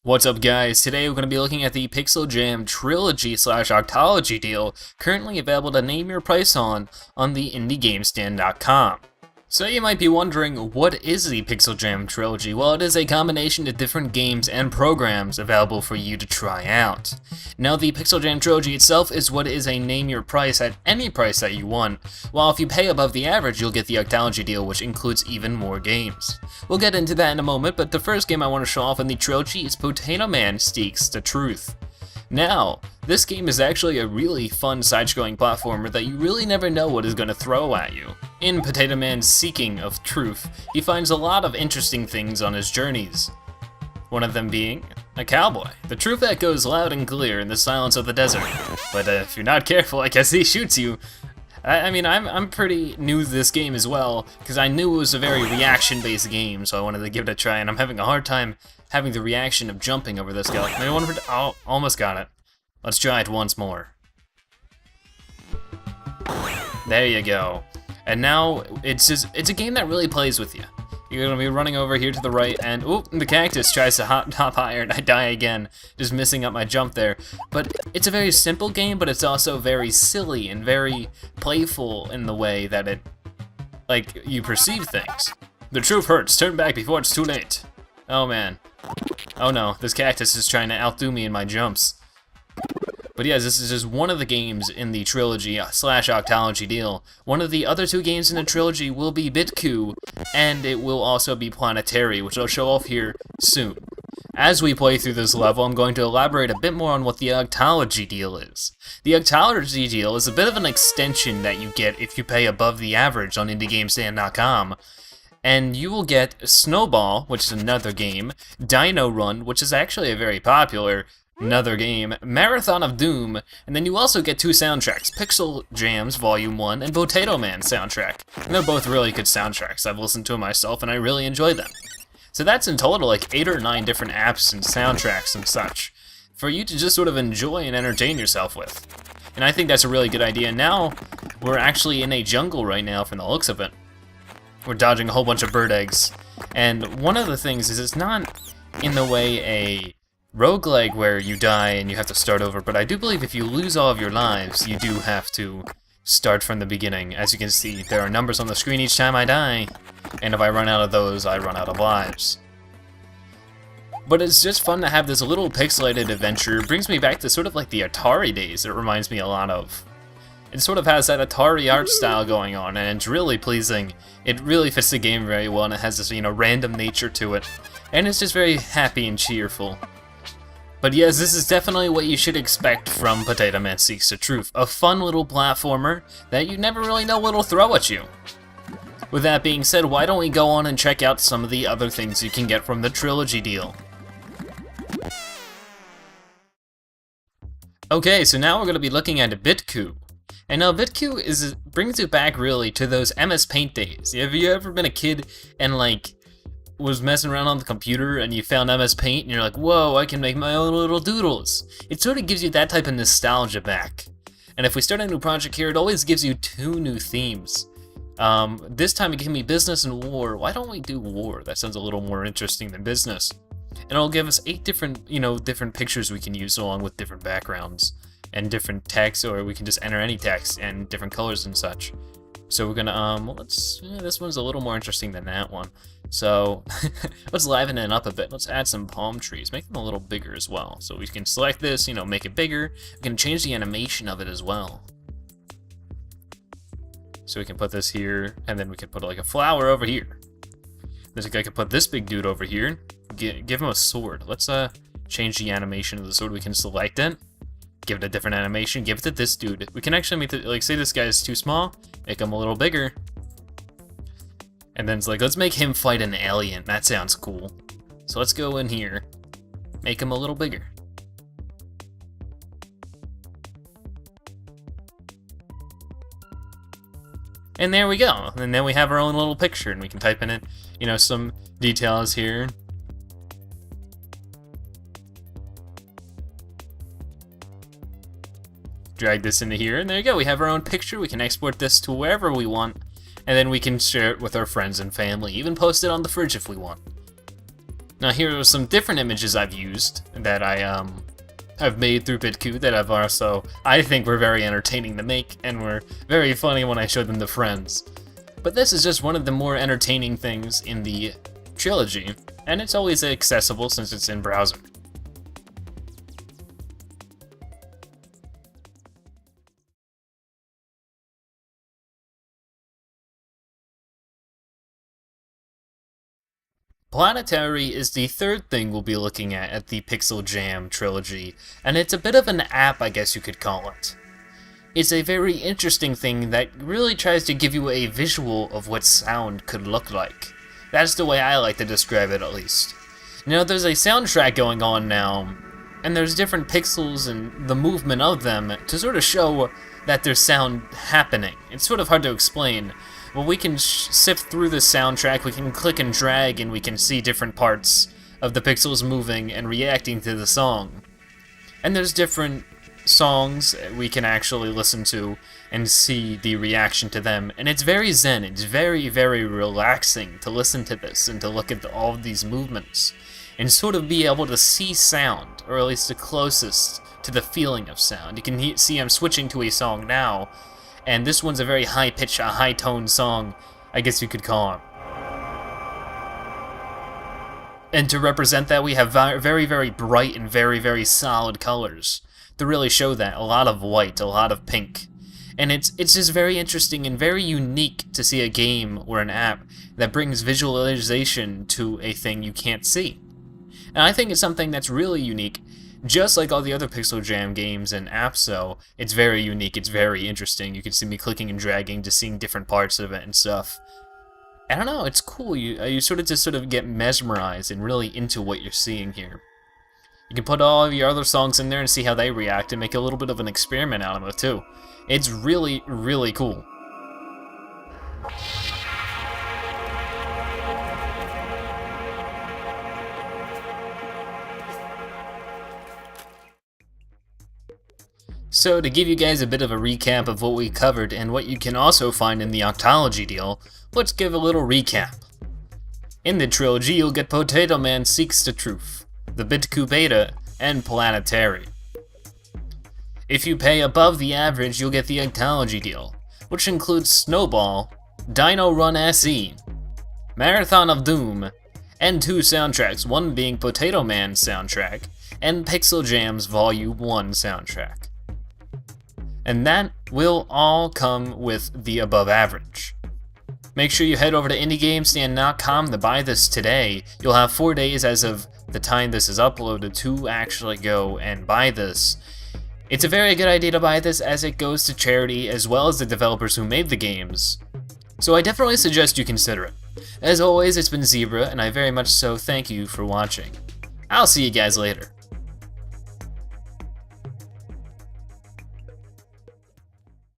What's up, guys? Today we're going to be looking at the PixelJam Trilogy / Octology deal currently available to name your price on the IndieGameStand.com. So you might be wondering, what is the PixelJam Trilogy? Well, it is a combination of different games and programs available for you to try out. Now, the PixelJam Trilogy itself is what is a name your price at any price that you want, while if you pay above the average, you'll get the Octology deal, which includes even more games. We'll get into that in a moment, but the first game I want to show off in the trilogy is Potatoman Seeks the Troof. Now, this game is actually a really fun side-scrolling platformer that you really never know what is going to throw at you. In Potatoman's Seeking of Truth, he finds a lot of interesting things on his journeys. One of them being a cowboy. The truth echoes loud and clear in the silence of the desert, but if you're not careful, I guess he shoots you. I mean, I'm pretty new to this game as well, because I knew it was a very reaction-based game, so I wanted to give it a try, and I'm having a hard time having the reaction of jumping over this guy. Oh, almost got it. Let's try it once more. There you go. And now, it's a game that really plays with you. You're gonna be running over here to the right, and oop, the cactus tries to hop higher, and I die again, just missing up my jump there. But it's a very simple game, but it's also very silly and very playful in the way that it, like, you perceive things. The truth hurts. Turn back before it's too late. Oh man. Oh no, this cactus is trying to outdo me in my jumps. But yes, this is just one of the games in the trilogy / Octology deal. One of the other two games in the trilogy will be Bitku, and it will also be Planetary, which I'll show off here soon. As we play through this level, I'm going to elaborate a bit more on what the Octology deal is. The Octology deal is a bit of an extension that you get if you pay above the average on IndieGameStand.com. And you will get Snowball, which is another game, Dino Run, which is actually a very popular another game, Marathon of Doom, and then you also get two soundtracks, PixelJam's Volume 1 and Potatoman soundtrack. And they're both really good soundtracks. I've listened to them myself and I really enjoy them. So that's in total like 8 or 9 different apps and soundtracks and such for you to just sort of enjoy and entertain yourself with. And I think that's a really good idea. Now, we're actually in a jungle right now from the looks of it. We're dodging a whole bunch of bird eggs. And one of the things is it's not in the way a roguelike where you die and you have to start over, but I do believe if you lose all of your lives, you do have to start from the beginning. As you can see, there are numbers on the screen each time I die, and if I run out of those, I run out of lives. But it's just fun to have this little pixelated adventure. It brings me back to sort of like the Atari days. It reminds me a lot of. It sort of has that Atari art style going on, and it's really pleasing. It really fits the game very well, and it has this, random nature to it. And it's just very happy and cheerful. But yes, this is definitely what you should expect from Potatoman Seeks the Troof. A fun little platformer that you never really know what'll throw at you. With that being said, why don't we go on and check out some of the other things you can get from the trilogy deal. Okay, so now we're going to be looking at Bitku. And now Bitku brings you back really to those MS Paint days. Have you ever been a kid and was messing around on the computer and you found MS Paint and you're like, whoa, I can make my own little doodles? It sort of gives you that type of nostalgia back. And if we start a new project here, it always gives you 2 new themes. This time it gave me business and war. Why don't we do war? That sounds a little more interesting than business. And it'll give us 8 different, different pictures we can use along with different backgrounds and different text, or we can just enter any text and different colors and such. So we're gonna, this one's a little more interesting than that one. So let's liven it up a bit. Let's add some palm trees, make them a little bigger as well. So we can select this, make it bigger. We can change the animation of it as well. So we can put this here, and then we can put like a flower over here. This guy could put this big dude over here. Give him a sword. Let's change the animation of the sword. We can select it. Give it a different animation, give it to this dude. We can actually make it, say this guy is too small, make him a little bigger. And then it's like, let's make him fight an alien. That sounds cool. So let's go in here, make him a little bigger. And there we go. And then we have our own little picture, and we can type in it, some details here. Drag this into here, and there you go. We have our own picture. We can export this to wherever we want, and then we can share it with our friends and family, even post it on the fridge if we want. Now here are some different images I've used that I've made through BitCube that I think were very entertaining to make and were very funny when I showed them to friends. But this is just one of the more entertaining things in the trilogy, and it's always accessible since it's in browser. Planetary is the third thing we'll be looking at the PixelJam Trilogy, and it's a bit of an app, I guess you could call it. It's a very interesting thing that really tries to give you a visual of what sound could look like. That's the way I like to describe it, at least. Now, there's a soundtrack going on now, and there's different pixels and the movement of them to sort of show that there's sound happening. It's sort of hard to explain. Well, we can sift through the soundtrack, we can click and drag, and we can see different parts of the pixels moving and reacting to the song. And there's different songs we can actually listen to and see the reaction to them. And it's very zen, it's very, very relaxing to listen to this and to look at all of these movements and sort of be able to see sound, or at least the closest to the feeling of sound. You can see I'm switching to a song now, and this one's a very high-pitched, a high-toned song, I guess you could call it. And to represent that, we have very, very bright and very, very solid colors to really show that. A lot of white, a lot of pink. And it's just very interesting and very unique to see a game or an app that brings visualization to a thing you can't see. And I think it's something that's really unique. Just like all the other PixelJam games and apps, though, it's very unique, it's very interesting. You can see me clicking and dragging, just seeing different parts of it and stuff. I don't know, it's cool. You sort of get mesmerized and really into what you're seeing here. You can put all of your other songs in there and see how they react and make a little bit of an experiment out of it, too. It's really, really cool. So to give you guys a bit of a recap of what we covered and what you can also find in the Octology deal, let's give a little recap. In the trilogy, you'll get Potatoman Seeks the Troof, the BitCube Beta, and Planetary. If you pay above the average, you'll get the Octology deal, which includes Snowball, Dino Run SE, Marathon of Doom, and 2 soundtracks, one being Potatoman's soundtrack, and PixelJam's Volume 1 soundtrack. And that will all come with the above average. Make sure you head over to IndieGameStand.com to buy this today. You'll have 4 days as of the time this is uploaded to actually go and buy this. It's a very good idea to buy this as it goes to charity as well as the developers who made the games. So I definitely suggest you consider it. As always, it's been Zebra, and I very much so thank you for watching. I'll see you guys later.